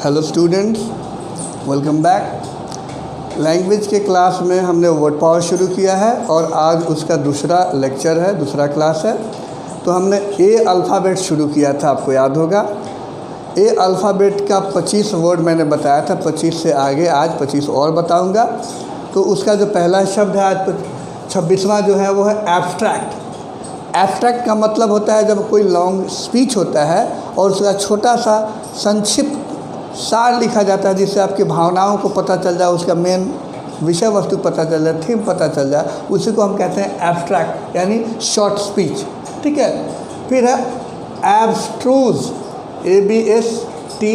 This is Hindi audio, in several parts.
Hello students, welcome back. Language के क्लास में हमने वर्ड पावर शुरू किया है और आज उसका दूसरा लेक्चर है, दूसरा क्लास है। तो हमने ए अल्फ़ाबेट शुरू किया था, आपको याद होगा। ए अल्फ़ाबेट का 25 वर्ड मैंने बताया था, 25 से आगे आज 25 और बताऊंगा। तो उसका जो पहला शब्द है आज 26वां जो है वो है एब्स्ट्रैक्ट। एब्स्ट्रैक्ट का मतलब होता है जब कोई लॉन्ग स्पीच होता है और उसका छोटा सा संक्षिप्त सार लिखा जाता है, जिससे आपकी भावनाओं को पता चल जाए, उसका मेन विषय वस्तु पता चल जाए, थीम पता चल जाए, उसी को हम कहते हैं एब्स्ट्रैक्ट यानी शॉर्ट स्पीच। ठीक है। फिर है एब्स्ट्रूज, ABSTRUSE।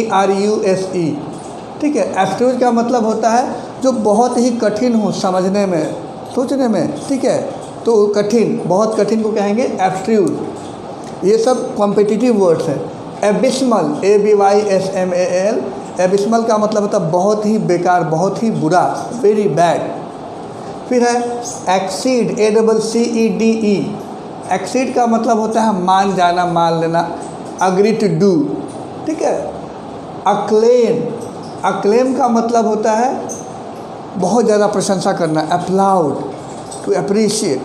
ठीक है। एब्स्ट्रूज का मतलब होता है जो बहुत ही कठिन हो समझने में, सोचने में। ठीक है। तो कठिन, बहुत कठिन को कहेंगे एब्स्ट्रूज। ये सब कॉम्पिटिटिव वर्ड्स हैं। एबिस्मल, ABYSMAL, एबिस्मल का मतलब होता है बहुत ही बेकार, बहुत ही बुरा, वेरी बैड। फिर है एक्सीड, ACCEDE। एक्सीड का मतलब होता है मान जाना, मान लेना, अग्री टू डू। ठीक है। अक्लेम, अक्लेम का मतलब होता है बहुत ज़्यादा प्रशंसा करना, अप्लाउड, टू अप्रिशिएट,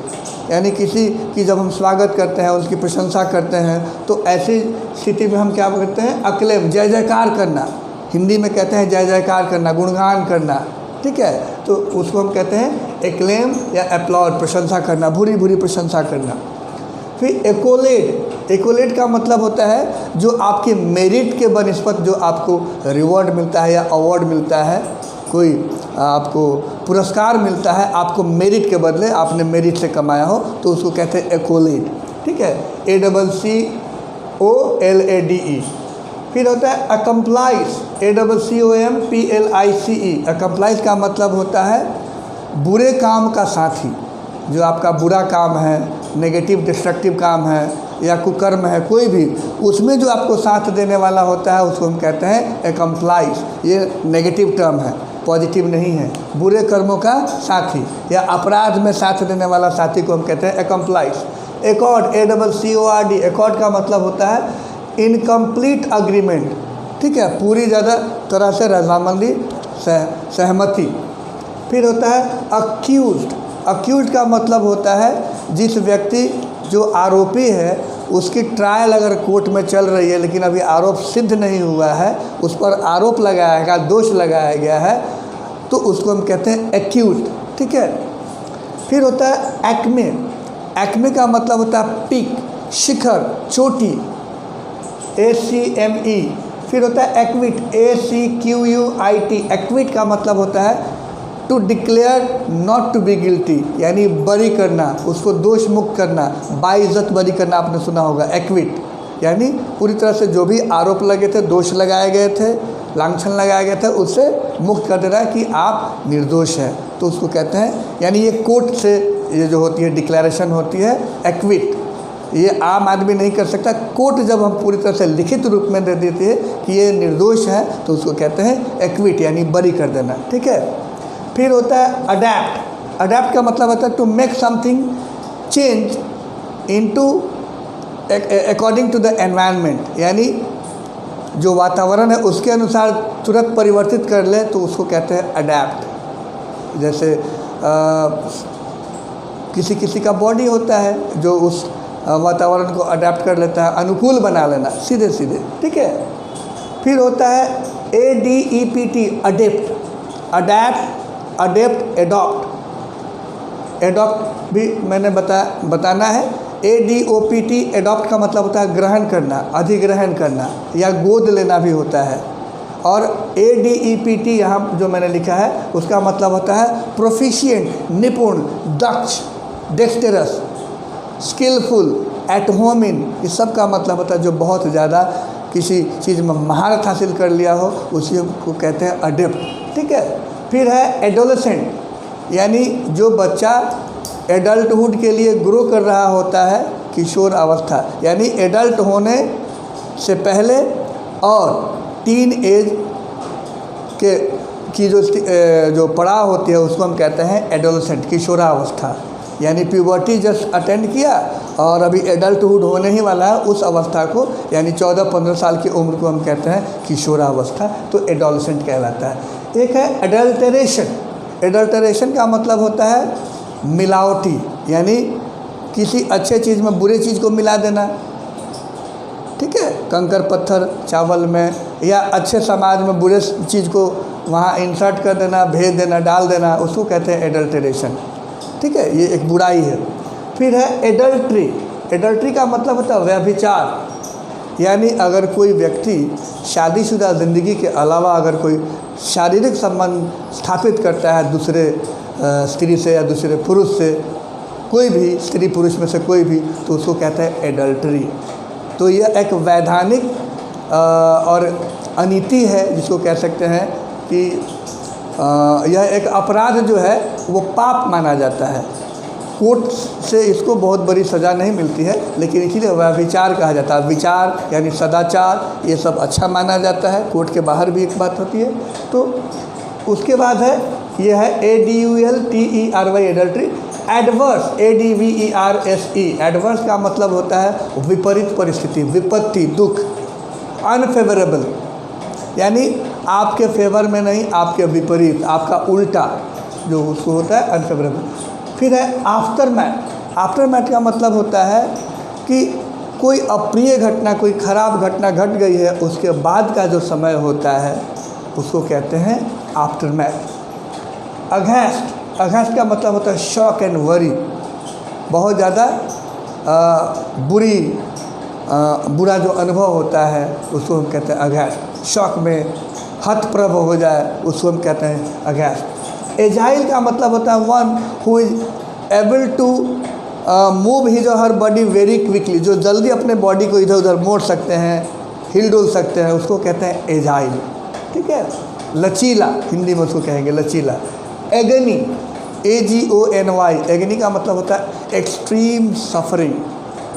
यानी किसी की जब हम स्वागत करते हैं, उसकी प्रशंसा करते हैं, तो ऐसी स्थिति में हम क्या करते हैं, अक्लेम, जय जयकार करना। हिंदी में कहते हैं जय जयकार करना, गुणगान करना। ठीक है। तो उसको हम कहते हैं एक्लेम या अप्लॉड, प्रशंसा करना, भूरी भूरी प्रशंसा करना। फिर एकोलेड, एकोलेड का मतलब होता है जो आपके मेरिट के बनिस्पत जो आपको रिवॉर्ड मिलता है या अवार्ड मिलता है, कोई आपको पुरस्कार मिलता है, आपको मेरिट के बदले, आपने मेरिट से कमाया हो, तो उसको कहते हैं एकोलेड। ठीक है। ACCOLADE। फिर होता है अकम्प्लाइज, ACCOMPLICE। अकम्प्लाइज का मतलब होता है बुरे काम का साथी। जो आपका बुरा काम है, नेगेटिव डिस्ट्रक्टिव काम है या कुकर्म है, कोई भी, उसमें जो आपको साथ देने वाला होता है उसको हम कहते हैं अकम्प्लाइज। ये नेगेटिव टर्म है, पॉजिटिव नहीं है। बुरे कर्मों का साथी या अपराध में साथ देने वाला साथी को हम कहते हैं अकम्प्लाइज। एकॉर्ड, ACCORD, एकॉर्ड का मतलब होता है इनकम्प्लीट अग्रीमेंट। ठीक है। पूरी ज़्यादा तरह से रजामंदी, सहमति। फिर होता है अक्यूज्ड। अक्यूज्ड का मतलब होता है जिस व्यक्ति जो आरोपी है, उसकी ट्रायल अगर कोर्ट में चल रही है लेकिन अभी आरोप सिद्ध नहीं हुआ है, उस पर आरोप लगाया गया, दोष लगाया गया है, तो उसको हम कहते हैं एक्यूज्ड। ठीक है। फिर होता है एक्मे। एक्मे का मतलब होता है पीक, शिखर, चोटी, ACME। फिर होता है एक्विट, ACQUIT। एक्विट का मतलब होता है to declare not to be guilty, यानी बरी करना, उसको दोष मुक्त करना, बाइज्जत बरी करना, आपने सुना होगा एक्विट। यानी पूरी तरह से जो भी आरोप लगे थे, दोष लगाए गए थे, लांछन लगाए गए थे, उससे मुक्त कर देना है कि आप निर्दोष हैं, तो उसको कहते हैं, यानी ये कोर्ट से ये जो होती है डिक्लेरेशन होती है एक्विट। ये आम आदमी नहीं कर सकता। कोर्ट जब हम पूरी तरह से लिखित रूप में दे देती है कि ये निर्दोष है, तो उसको कहते हैं एक्विट, यानी बरी कर देना। ठीक है। फिर होता है अडैप्ट। अडैप्ट का मतलब होता है to make something change into according to the environment, यानी जो वातावरण है उसके अनुसार तुरंत परिवर्तित कर ले, तो उसको कहते हैं अडैप्ट। जैसे किसी किसी का बॉडी होता है जो उस वातावरण को अडैप्ट कर लेता है, अनुकूल बना लेना, सीधे सीधे। ठीक है। फिर होता है ADEPT, adapt. Adapt, adapt, adopt. Adopt भी मैंने बताना है। ADOPT, एडॉप्ट का मतलब होता है ग्रहण करना, अधिग्रहण करना या गोद लेना भी होता है। और ADEPT यहाँ जो मैंने लिखा है उसका मतलब होता है प्रोफिशिएंट, निपुण, दक्ष, डेक्सटरस, स्किलफुल, एट होम इन। इस सब का मतलब होता है जो बहुत ज़्यादा किसी चीज़ में महारत हासिल कर लिया हो, उसी को कहते हैं अडेप्ट। ठीक है। फिर है एडोलेसेंट, यानी जो बच्चा एडल्टहुड के लिए ग्रो कर रहा होता है, किशोर अवस्था, यानी एडल्ट होने से पहले और टीन एज की जो पड़ाव होती है उसको हम कहते हैं एडोलेसेंट, किशोरावस्था। यानी प्यूबर्टी जस्ट अटेंड किया और अभी एडल्टहुड होने ही वाला है, उस अवस्था को यानी 14-15 साल की उम्र को हम कहते हैं किशोरावस्था, तो एडोलसेंट कहलाता है। एक है एडल्टरेशन। एडल्टरेशन का मतलब होता है मिलावटी, यानी किसी अच्छे चीज़ में बुरे चीज़ को मिला देना, ठीक है, कंकर पत्थर चावल में, या अच्छे समाज में बुरे चीज़ को वहाँ इंसर्ट कर देना, भेज देना, डाल देना, उसको कहते हैं एडल्टरेशन, ठीक है, ये एक बुराई है। फिर है एडल्ट्री। एडल्ट्री का मतलब होता है व्यभिचार, यानी अगर कोई व्यक्ति शादीशुदा ज़िंदगी के अलावा अगर कोई शारीरिक संबंध स्थापित करता है दूसरे स्त्री से या दूसरे पुरुष से, कोई भी स्त्री पुरुष में से कोई भी, तो उसको कहते हैं एडल्ट्री। तो यह एक वैधानिक और अनीति है, जिसको कह सकते हैं कि यह एक अपराध जो है वो पाप माना जाता है। कोर्ट से इसको बहुत बड़ी सज़ा नहीं मिलती है, लेकिन इसीलिए व्यभिचार कहा जाता है। विचार यानी सदाचार, ये सब अच्छा माना जाता है, कोर्ट के बाहर भी एक बात होती है। तो उसके बाद है, ये है ADULTERY adultery. Adverse ADVERSE, adverse का मतलब होता है विपरीत परिस्थिति, विपत्ति, दुख। अनफेवरेबल यानी आपके फेवर में नहीं, आपके विपरीत, आपका उल्टा जो उसको होता है अनफेवरेबल। फिर है आफ्टरमैथ। आफ्टरमैथ का मतलब होता है कि कोई अप्रिय घटना, कोई ख़राब घटना घट गई है, उसके बाद का जो समय होता है उसको कहते हैं आफ्टरमैथ। अगेंस्ट, अगेंस्ट का मतलब होता है शॉक एंड वरी, बहुत ज़्यादा बुरा जो अनुभव होता है उसको हम कहते हैं अगेंस्ट। शॉक में हतप्रभ हो जाए उसको हम कहते हैं अगेंस्ट। एजाइल का मतलब होता है one who is able to move his or her body very quickly, जो जल्दी अपने बॉडी को इधर उधर मोड़ सकते हैं, हिल डुल सकते हैं, उसको कहते हैं एजाइल, ठीक है। लचीला, हिंदी में उसको कहेंगे लचीला। एगनी, AGONY, एगनी का मतलब होता है एक्सट्रीम सफरिंग,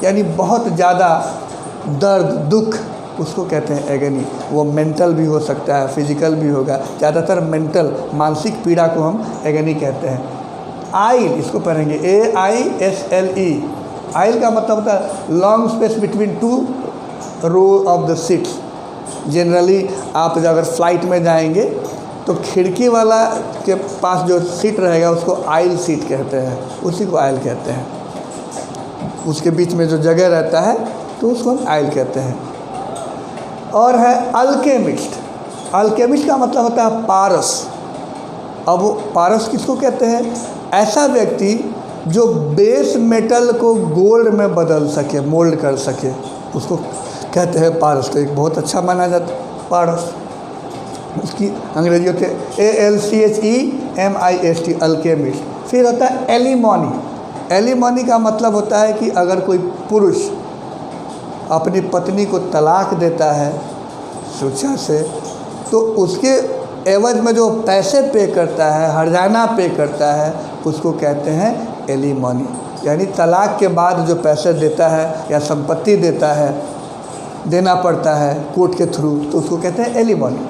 यानी बहुत ज़्यादा दर्द, दुख, उसको कहते हैं एगनी। वो मेंटल भी हो सकता है, फिजिकल भी होगा, ज़्यादातर मेंटल, मानसिक पीड़ा को हम एगनी कहते हैं। आइल, इसको पढ़ेंगे AISLE। आइल का मतलब होता है long space between two row of the seats. Generally आप अगर फ्लाइट में जाएंगे तो खिड़की वाला के पास जो सीट रहेगा उसको आइल सीट कहते हैं, उसी को आइल कहते हैं। उसके बीच में जो जगह रहता है तो उसको हम आइल कहते हैं। और है अल्केमिस्ट। अल्केमिस्ट का मतलब होता है पारस। अब पारस किसको कहते हैं? ऐसा व्यक्ति जो बेस मेटल को गोल्ड में बदल सके, मोल्ड कर सके, उसको कहते हैं पारस। तो एक बहुत अच्छा माना जाता है पारस। उसकी अंग्रेजी होते हैं ALCHEMIST, अल्केमिस्ट। फिर होता है एलिमोनी। एलिमोनी का मतलब होता है कि अगर कोई पुरुष अपनी पत्नी को तलाक देता है स्वेच्छा से, तो उसके एवज में जो पैसे पे करता है, हर्जाना पे करता है, उसको कहते हैं एलिमोनी। यानी तलाक के बाद जो पैसे देता है या संपत्ति देता है, देना पड़ता है कोर्ट के थ्रू, तो उसको कहते हैं एलिमोनी,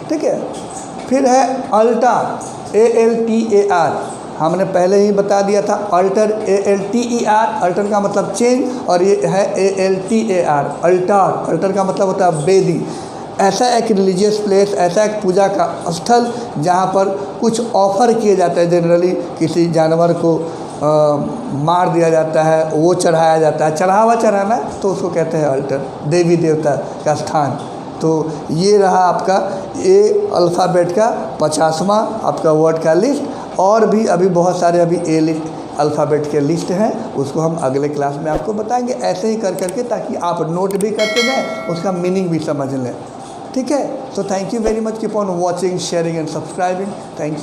ठीक है। फिर है अल्टर, ALTAR। हमने पहले ही बता दिया था अल्टर, ALTER। अल्टर का मतलब चेंज, और ये है ALTAR, अल्टर। अल्टर का मतलब होता है वेदी। ऐसा एक रिलीजियस प्लेस, ऐसा एक पूजा का स्थल जहाँ पर कुछ ऑफर किए जाते हैं। जनरली किसी जानवर को मार दिया जाता है, वो चढ़ाया जाता है, चढ़ावा चढ़ाना, तो उसको कहते हैं अल्टर, देवी देवता का स्थान। तो ये रहा आपका ए अल्फ़ाबेट का 50वां आपका वर्ड का लिस्ट। और भी अभी बहुत सारे अभी ए लिस्ट अल्फ़ाबेट के लिस्ट हैं, उसको हम अगले क्लास में आपको बताएंगे, ऐसे ही कर करके, ताकि आप नोट भी करते जाएँ, उसका मीनिंग भी समझ लें, ठीक है। So thank you very much, keep on watching, sharing and subscribing. Thank you.